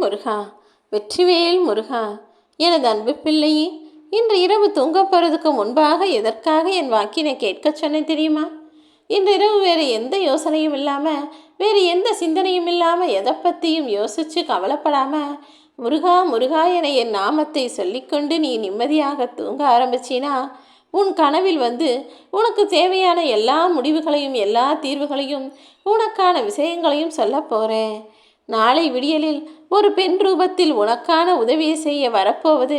முருகா, வெற்றிவேல் முருகா. எனது அன்பு பிள்ளையே, இன்று இரவு தூங்கப் போறதுக்கு முன்பாக எதற்காக என் வாக்கினை கேட்கச் சொன்னேன் தெரியுமா? இன்று இரவு வேறு எந்த யோசனையும் இல்லாமல், வேறு எந்த சிந்தனையும் இல்லாமல், எதை பற்றியும் யோசித்து கவலைப்படாமல் முருகா முருகா என என் நாமத்தை சொல்லிக்கொண்டு நீ நிம்மதியாக தூங்க ஆரம்பிச்சினா, உன் கனவில் வந்து உனக்கு தேவையான எல்லா முடிவுகளையும், எல்லா தீர்வுகளையும், உனக்கான விஷயங்களையும் சொல்ல போகிறேன். நாளை விடியலில் ஒரு பெண் ரூபத்தில் உனக்கான உதவியை செய்ய வரப்போவது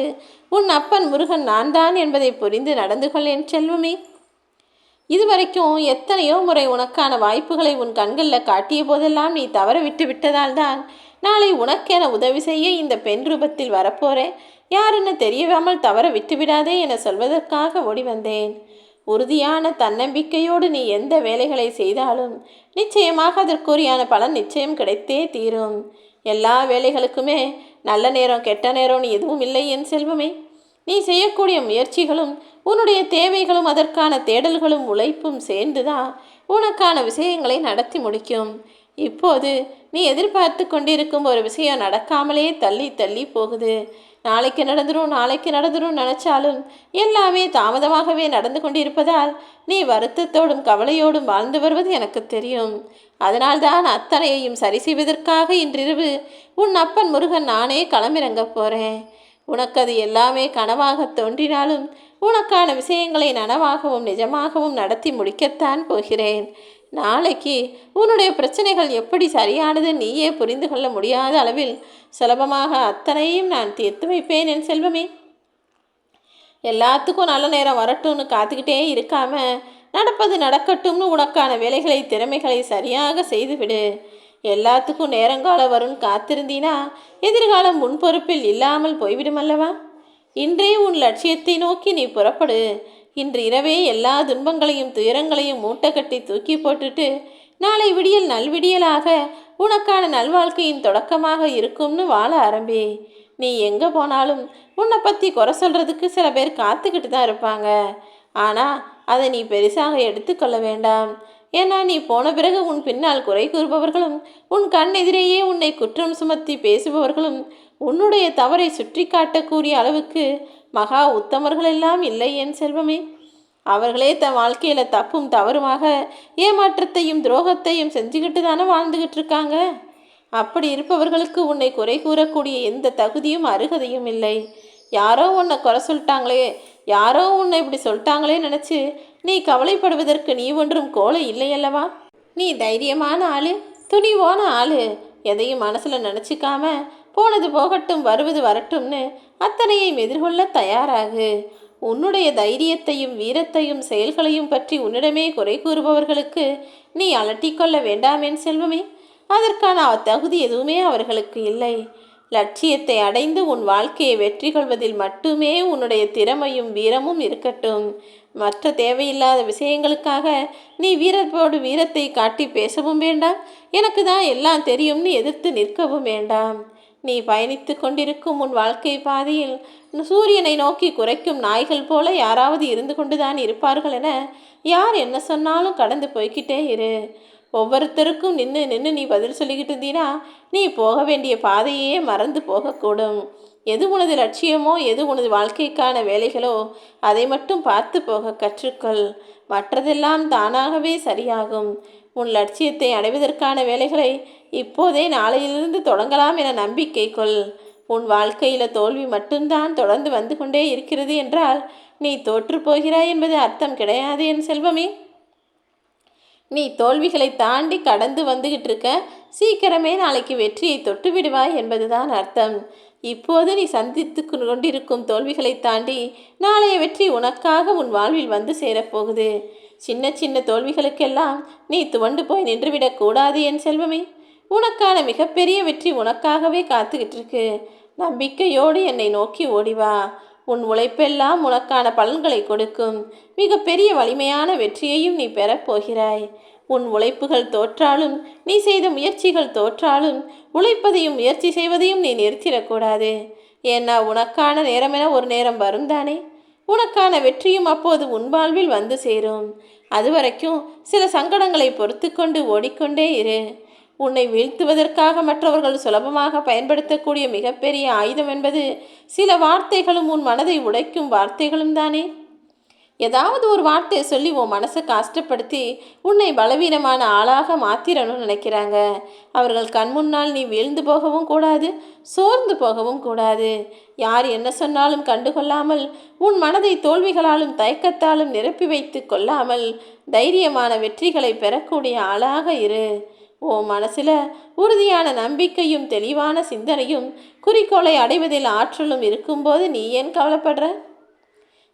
உன் அப்பன் முருகன் நான் தான் என்பதை புரிந்து நடந்து கொள் என் செல்வமே. இதுவரைக்கும் எத்தனையோ முறை உனக்கான வாய்ப்புகளை உன் கண்களில் காட்டிய போதெல்லாம் நீ தவற விட்டு விட்டதால் தான் நாளை உனக்கென உதவி செய்ய இந்த பெண் ரூபத்தில் வரப்போறேன். யாருன்னு தெரியாமல் தவற விட்டுவிடாதே என சொல்வதற்காக ஓடி வந்தேன். உறுதியான தன்னம்பிக்கையோடு நீ எந்த வேலைகளை செய்தாலும் நிச்சயமாக அதற்குரியான பலன் நிச்சயம் கிடைத்தே தீரும். எல்லா வேலைகளுக்குமே நல்ல நேரம் கெட்ட நேரம்னு எதுவும் இல்லை என் செல்வமே. நீ செய்யக்கூடிய முயற்சிகளும் உன்னுடைய தேவைகளும் அதற்கான தேடல்களும் உழைப்பும் சேர்ந்துதான் உனக்கான விஷயங்களை நடத்தி முடிக்கும். இப்போது நீ எதிர்பார்த்து கொண்டிருக்கும் ஒரு விஷயம் நடக்காமலே தள்ளி தள்ளி போகுது. நாளைக்கு நடந்துடும் நினச்சாலும் எல்லாமே தாமதமாகவே நடந்து கொண்டிருப்பதால் நீ வருத்தத்தோடும் கவலையோடும் வாழ்ந்து வருவது எனக்கு தெரியும். அதனால்தான் அத்தனையையும் சரி செய்வதற்காக இன்றிரவு உன் அப்பன் முருகன் நானே களமிறங்க போகிறேன். உனக்கு அது எல்லாமே கனவாக தோன்றினாலும் உனக்கான விஷயங்களை நனவாகவும் நிஜமாகவும் நடத்தி முடிக்கத்தான் போகிறேன். நாளைக்கு உன்னுடைய பிரச்சனைகள் எப்படி சரியானது நீயே புரிந்து கொள்ள முடியாத அளவில் சுலபமாக அத்தனையும் நான் தீர்த்து வைப்பேன் என் செல்வமே. எல்லாத்துக்கும் நல்ல நேரம் வரட்டும்னு காத்துக்கிட்டே இருக்காம நடப்பது நடக்கட்டும்னு உனக்கான வேலைகளை திறமைகளை சரியாக செய்துவிடு. எல்லாத்துக்கும் நேரங்காலம் வரும்னு காத்திருந்தீனா எதிர்காலம் முன்பொறுப்பில் இல்லாமல் போய்விடும் அல்லவா? இன்றே உன் லட்சியத்தை நோக்கி நீ புறப்படு. இன்று இரவே எல்லா துன்பங்களையும் துயரங்களையும் மூட்டை கட்டி தூக்கி போட்டுட்டு நாளை விடியல் நல்விடியலாக உனக்கான நல்வாழ்க்கையின் தொடக்கமாக இருக்கும்னு வாழ ஆரம்பி. நீ எங்கே போனாலும் உன்னை பற்றி குறை சொல்கிறதுக்கு சில பேர் காத்துக்கிட்டு தான் இருப்பாங்க. ஆனால் அதை நீ பெருசாக எடுத்துக்கொள்ள வேண்டாம். ஏன்னா நீ போன பிறகு உன் பின்னால் குறை கூறுபவர்களும் உன் கண் எதிரேயே உன்னை குற்றம் சுமத்தி பேசுபவர்களும் உன்னுடைய தவறை சுற்றி காட்டக்கூடிய அளவுக்கு மகா உத்தமர்கள் எல்லாம் இல்லை என் செல்வமே. அவர்களே தன் வாழ்க்கையில் தப்பும் தவறுமாக ஏமாற்றத்தையும் துரோகத்தையும் செஞ்சுக்கிட்டு தானே வாழ்ந்துக்கிட்டு இருக்காங்க. அப்படி இருப்பவர்களுக்கு உன்னை குறை கூறக்கூடிய எந்த தகுதியும் அருகதையும் இல்லை. யாரோ உன்னை குறை சொல்லிட்டாங்களே, யாரோ உன்னை இப்படி சொல்லிட்டாங்களே நினச்சி நீ கவலைப்படுவதற்கு நீ ஒன்றும் கோலை இல்லையல்லவா? நீ தைரியமான ஆளு, துணிவான ஆளு. எதையும் மனசில் நினச்சிக்காம போனது போகட்டும் வருவது வரட்டும்னு அத்தனையும் எதிர்கொள்ள தயாராகு. உன்னுடைய தைரியத்தையும் வீரத்தையும் செயல்களையும் பற்றி உன்னிடமே குறை கூறுபவர்களுக்கு நீ அலட்டிக்கொள்ள வேண்டாம் என் செல்வமே. அதற்கான தகுதி எதுவுமே அவர்களுக்கு இல்லை. லட்சியத்தை அடைந்து உன் வாழ்க்கையை வெற்றி கொள்வதில் மட்டுமே உன்னுடைய திறமையும் வீரமும் இருக்கட்டும். மற்ற தேவையில்லாத விஷயங்களுக்காக நீ வீரத்தோடு வீரத்தை காட்டி பேசவும் வேண்டாம். எனக்கு தான் எல்லாம் தெரியும்னு எதிர்த்து நிற்கவும் வேண்டாம். நீ பயணித்து கொண்டிருக்கும் உன் வாழ்க்கை பாதையில் சூரியனை நோக்கி குறைக்கும் நாய்கள் போல யாராவது இருந்து கொண்டுதான் இருப்பார்கள் என யார் என்ன சொன்னாலும் கடந்து போய்கிட்டே இரு. ஒவ்வொருத்தருக்கும் நின்று நீ பதில் சொல்லிக்கிட்டு இருந்தீனா நீ போக வேண்டிய பாதையே மறந்து போகக்கூடும். எது உனது லட்சியமோ, எது உனது வாழ்க்கைக்கான வேலைகளோ அதை மட்டும் பார்த்து போக கற்றுக்கொள். மற்றதெல்லாம் தானாகவே சரியாகும். உன் லட்சியத்தை அடைவதற்கான வேலைகளை இப்போதே நாளையிலிருந்து தொடங்கலாம் என நம்பிக்கை கொள். உன் வாழ்க்கையில் தோல்வி மட்டும்தான் தொடர்ந்து வந்து கொண்டே இருக்கிறது என்றால் நீ தோற்று போகிறாய் என்பது அர்த்தம் கிடையாது என் செல்வமே. நீ தோல்விகளை தாண்டி கடந்து வந்துகிட்டு இருக்க. சீக்கிரமே நாளைக்கு வெற்றியை தொட்டு விடுவாய் என்பதுதான் அர்த்தம். இப்போது நீ சந்தித்து கொண்டிருக்கும் தோல்விகளை தாண்டி நாளைய வெற்றி உனக்காக உன் வாழ்வில் வந்து சேரப்போகுது. சின்ன சின்ன தோல்விகளுக்கெல்லாம் நீ துவண்டு போய் நின்றுவிடக்கூடாது என் செல்வமே. உனக்கான மிகப்பெரிய வெற்றி உனக்காகவே காத்துக்கிட்டு இருக்கு. நம்பிக்கையோடு என்னை நோக்கி ஓடிவா. உன் உழைப்பெல்லாம் உனக்கான பலன்களை கொடுக்கும். மிகப்பெரிய வலிமையான வெற்றியையும் நீ பெறப்போகிறாய். உன் உழைப்புகள் தோற்றாலும், நீ செய்த முயற்சிகள் தோற்றாலும், உழைப்பதையும் முயற்சி செய்வதையும் நீ நிறுத்திடக்கூடாது. ஏன்னா உனக்கான நேரமென ஒரு நேரம் வரும் தானே. உனக்கான வெற்றியும் அப்போது உன் வாழ்வில் வந்து சேரும். அது வரைக்கும் சில சங்கடங்களை பொறுத்து கொண்டு ஓடிக்கொண்டே இரு. உன்னை வீழ்த்துவதற்காக மற்றவர்கள் சுலபமாக பயன்படுத்தக்கூடிய மிகப்பெரிய ஆயுதம் என்பது சில வார்த்தைகளும் உன் மனதை உடைக்கும் வார்த்தைகளும் தானே. ஏதாவது ஒரு வார்த்தையை சொல்லி உன் மனசை கஷ்டப்படுத்தி உன்னை பலவீனமான ஆளாக மாத்திரணும்னு நினைக்கிறாங்க. அவர்கள் கண் முன்னால் நீ வீழ்ந்து போகவும் கூடாது, சோர்ந்து போகவும் கூடாது. யார் என்ன சொன்னாலும் கண்டுகொள்ளாமல் உன் மனதை தோல்விகளாலும் தயக்கத்தாலும் நிரப்பி வைத்து கொள்ளாமல் தைரியமான வெற்றிகளை பெறக்கூடிய ஆளாக இரு. ஓ மனசில் உறுதியான நம்பிக்கையும் தெளிவான சிந்தனையும் குறிக்கோளை அடைவதில் ஆற்றலும் இருக்கும்போது நீ ஏன் கவலைப்படுற?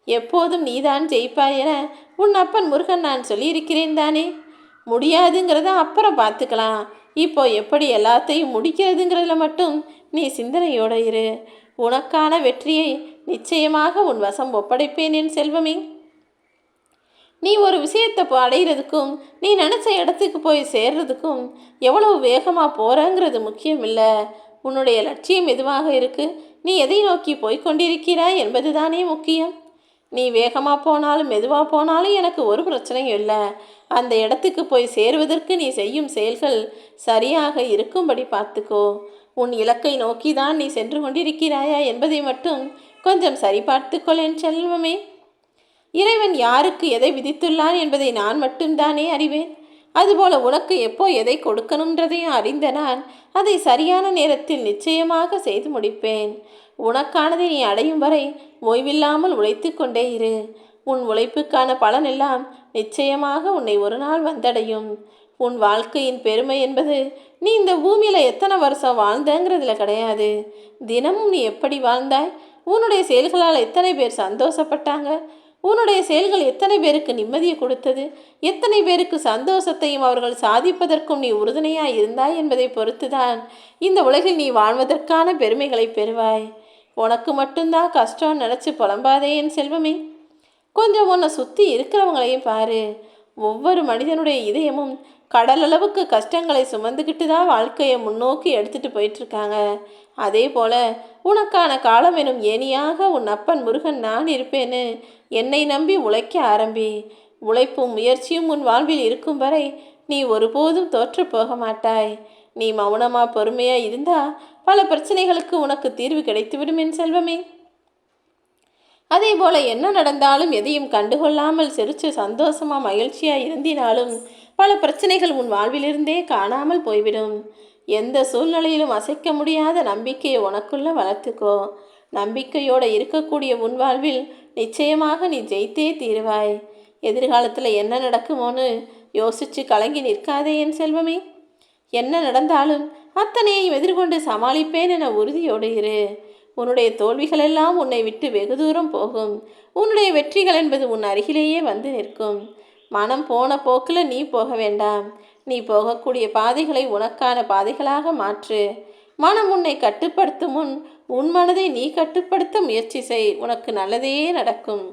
எப்போதும் நீதான் ஜெயிப்பாய் என உன் அப்பன் முருகன் நான் சொல்லியிருக்கிறேன் தானே. முடியாதுங்கிறத அப்புறம் பார்த்துக்கலாம். இப்போ எப்படி எல்லாத்தையும் முடிக்கிறதுங்கிறதுல மட்டும் நீ சிந்தனையோடு இரு. உனக்கான வெற்றியை நிச்சயமாக உன் வசம் ஒப்படைப்பேன் என் செல்வமே. நீ ஒரு விஷயத்தை அடைகிறதுக்கும் நீ நினச்ச இடத்துக்கு போய் சேர்றதுக்கும் எவ்வளவு வேகமாக போகிறங்கிறது முக்கியம் இல்லை. உன்னுடைய லட்சியம் எதுவாக இருக்குது, நீ எதை நோக்கி போய்கொண்டிருக்கிறாய் என்பது தானே முக்கியம். நீ வேகமாக போனாலும் மெதுவாக போனாலும் எனக்கு ஒரு பிரச்சனையும் இல்லை. அந்த இடத்துக்கு போய் சேருவதற்கு நீ செய்யும் செயல்கள் சரியாக இருக்கும்படி பார்த்துக்கோ. உன் இலக்கை நோக்கி தான் நீ சென்று கொண்டிருக்கிறாயா என்பதை மட்டும் கொஞ்சம் சரிபார்த்துக்கொள் என் செல்வமே. இறைவன் யாருக்கு எதை விதித்துள்ளான் என்பதை நான் மட்டும்தானே அறிவேன். அதுபோல உனக்கு எப்போ எதை கொடுக்கணுன்றதையும் அறிந்த நான் அதை சரியான நேரத்தில் நிச்சயமாக செய்து முடிப்பேன். உனக்கானதை நீ அடையும் வரை ஓய்வில்லாமல் உழைத்து கொண்டே இரு. உன் உழைப்புக்கான பலன் எல்லாம் நிச்சயமாக உன்னை ஒரு நாள் வந்தடையும். உன் வாழ்க்கையின் பெருமை என்பது நீ இந்த பூமியில் எத்தனை வருஷம் வாழ்ந்தங்கிறதுல கிடையாது. தினமும் நீ எப்படி வாழ்ந்தாய், உன்னுடைய செயல்களால் எத்தனை பேர் சந்தோஷப்பட்டாங்க, உன்னுடைய செயல்கள் எத்தனை பேருக்கு நிம்மதியை கொடுத்தது, எத்தனை பேருக்கு சந்தோஷத்தையும் அவர்கள் சாதிப்பதற்கும் நீ உறுதுணையாக இருந்தாய் என்பதை பொறுத்துதான் இந்த உலகில் நீ வாழ்வதற்கான பெருமைகளை பெறுவாய். உனக்கு மட்டும்தான் கஷ்டம் நினச்சி புலம்பாதே என் செல்வமே. கொஞ்சம் உன்னை சுற்றி இருக்கிறவங்களையும் பாரு. ஒவ்வொரு மனிதனுடைய இதயமும் கடல் அளவுக்கு கஷ்டங்களை சுமந்துக்கிட்டு தான் வாழ்க்கையை முன்னோக்கி எடுத்துகிட்டு போயிட்டுருக்காங்க. அதே போல் உனக்கான காலம் எனும் ஏனியாக உன் அப்பன் முருகன் நான் இருப்பேன்னு என்னை நம்பி உழைக்க ஆரம்பி. உழைப்பும் முயற்சியும் உன் வாழ்வில் இருக்கும் வரை நீ ஒருபோதும் தோற்று போக மாட்டாய். நீ மௌனமாக பொறுமையாக இருந்தால் பல பிரச்சனைகளுக்கு உனக்கு தீர்வு கிடைத்துவிடும் என் செல்வமே. அதே போல் என்ன நடந்தாலும் எதையும் கண்டுகொள்ளாமல் சிரித்து சந்தோஷமாக மகிழ்ச்சியாக இருந்தினாலும் பல பிரச்சனைகள் உன் வாழ்விலிருந்தே காணாமல் போய்விடும். எந்த சூழ்நிலையிலும் அசைக்க முடியாத நம்பிக்கையை உனக்குள்ள வளர்த்துக்கோ. நம்பிக்கையோடு இருக்கக்கூடிய உன் வாழ்வில் நிச்சயமாக நீ ஜெயித்தே தீருவாய். எதிர்காலத்தில் என்ன நடக்குமோன்னு யோசித்து கலங்கி நிற்காதே என் செல்வமே. என்ன நடந்தாலும் அத்தனையும் எதிர்கொண்டு சமாளிப்பேன் என உறுதியோடு இரு. உன்னுடைய தோல்விகளெல்லாம் உன்னை விட்டு வெகு தூரம் போகும். உன்னுடைய வெற்றிகள் என்பது உன் அருகிலேயே வந்து நிற்கும். மனம் போன போக்கில் நீ போக வேண்டாம். நீ போகக்கூடிய பாதைகளை உனக்கான பாதைகளாக மாற்று. மனம் உன்னை கட்டுப்படுத்தும் முன் உன் மனதை நீ கட்டுப்படுத்த முயற்சி செய். உனக்கு நல்லதே நடக்கும்.